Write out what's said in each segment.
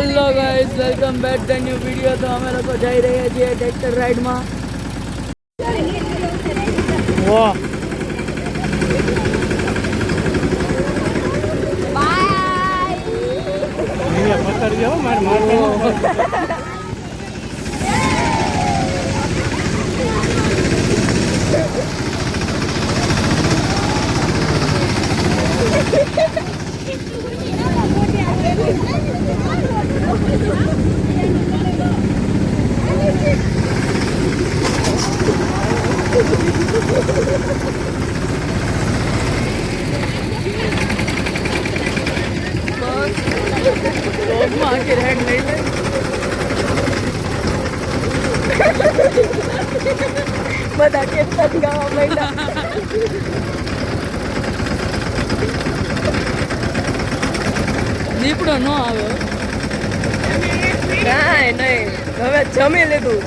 Hello guys, welcome back to new video. तो અમે લોકો જઈ રહ્યા છીએ ટ્રેક્ટર રાઈડમાં। વાહ, બાય ये पकड़ गया मार मार आके रेड नहीं ले બધા કેપ્ટન ગાવા માંડ્યા દીપડો ન આવે નહીં નહીં હવે જમી લીધું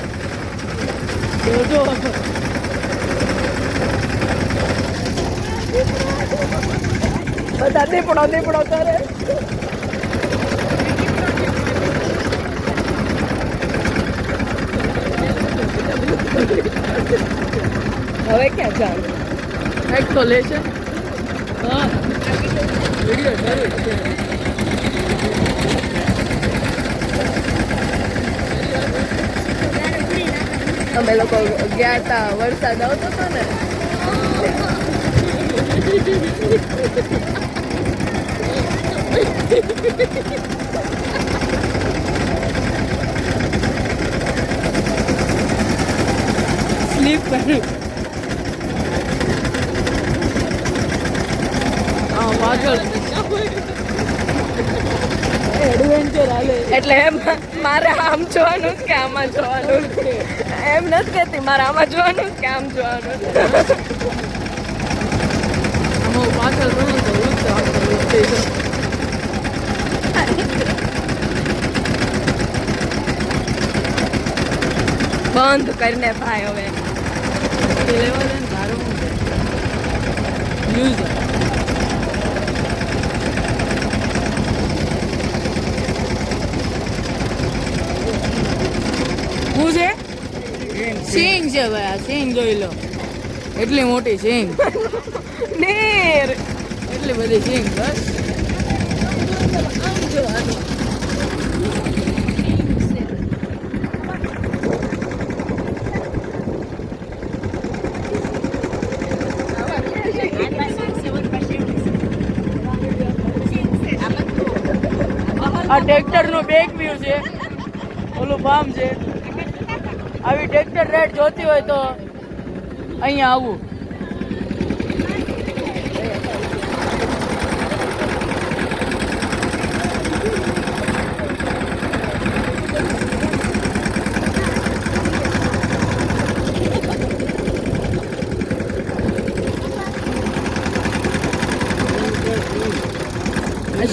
જોજો બધા દીપડો દીપડો કરે હવે ક્યાં જાવ એક તો લેશે હા વિડિયો જરૂર છે અમે લોકો ગયા હતા વરસાદ આવતો હતો ને સ્લીપ કર્યું હા પાછળ એડવેન્ચર હાલે એટલે એમ મારે આમ જોવાનું કે આમાં જોવાનું એમ નથી કહેતી મારે આમાં જોવાનું કે આમ જોવાનું આમાં પાછળ ઘણું તો ઉઠશે બંધ કરીને ભાઈ હવે લેવા દે ને તારું ન્યૂઝ શું છે સિંગ છે ભાઈ આ સિંગ જોઈ લો એટલી મોટી સિંગ નીર એટલી બધી સિંગ બસ આ ટ્રેક્ટરનો બેક વ્યૂ છે ઓલું ફાર્મ છે આવી ટ્રેક્ટર રાઈડ જોતી હોય તો અહીંયા આવવું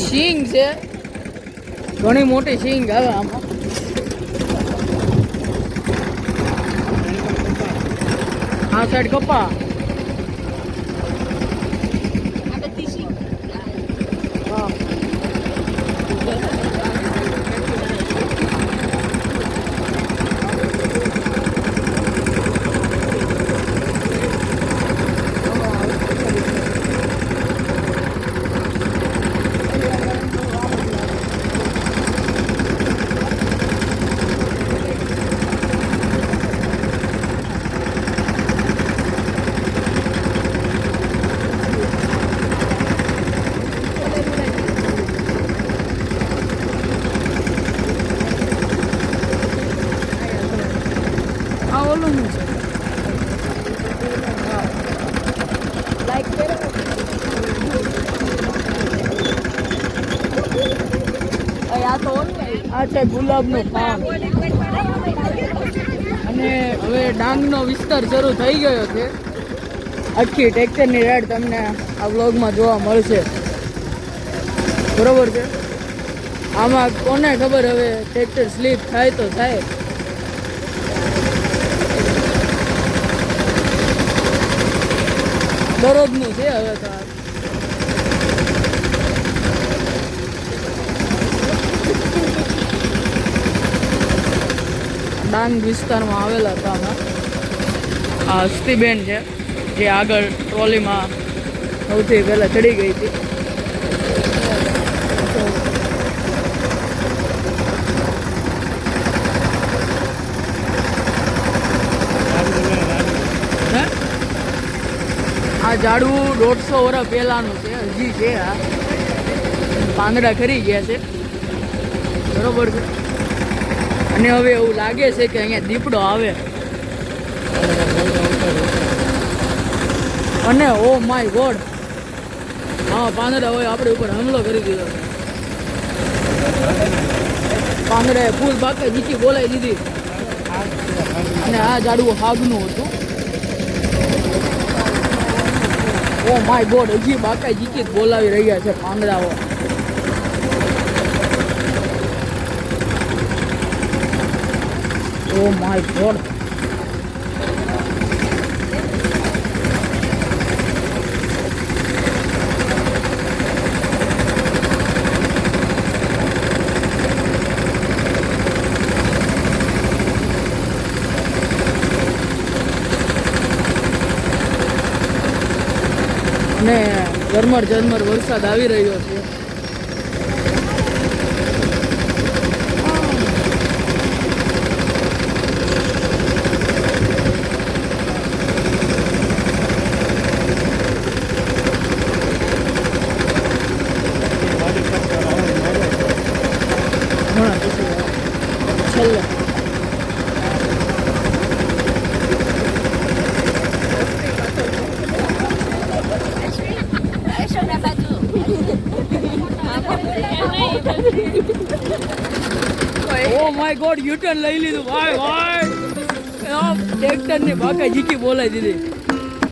સિંગ છે ઘણી મોટી સિંગ આવે આમાં આ સાઈડ કપા હા ઓલું છે લાઈક કરો આ તો આ છે ગુલાબનું ફાર્મ અને હવે ડાંગનો વિસ્તાર શરૂ થઈ ગયો છે આખી ટ્રેક્ટરની રાઈડ તમને આ વ્લોગમાં જોવા મળશે બરોબર છે આમાં કોને ખબર હવે ટ્રેક્ટર સ્લીપ થાય તો થાય દરરોજનું છે હવે તો ડાંગ વિસ્તારમાં આવેલા હતા અમે. આ હસ્તીબેન છે જે આગળ ટ્રોલીમાં સૌથી પહેલાં ચડી ગઈ હતી. આ ઝાડવું 150 વર્ષ પહેલાનું છે, હજી છે. આ પાંદડા ખરી ગયા છે, બરોબર છે. અને હવે એવું લાગે છે કે અહીંયા દીપડો આવે. અને ઓ માય ગોડ, હા પાંદડા હોય આપણે ઉપર હુમલો કરી દીધો. પાંદડાએ ફૂલ બાકે જીતી બોલાવી દીધી. અને આ ઝાડવું હાગનું હતું. ઓ માય ગોડ, હજી બાકાઈ જીતી બોલાવી રહ્યા છે પાંદડાઓ. ઓ માય ગોડ, અને ઝરમર વરસાદ આવી રહ્યો છે. છેલ્લે ઓ માય ગોડ, યુટર્ન લઈ લીધું ભાઈ. ટ્રેક્ટર ની બાકા જીકી બોલાવી દીધી.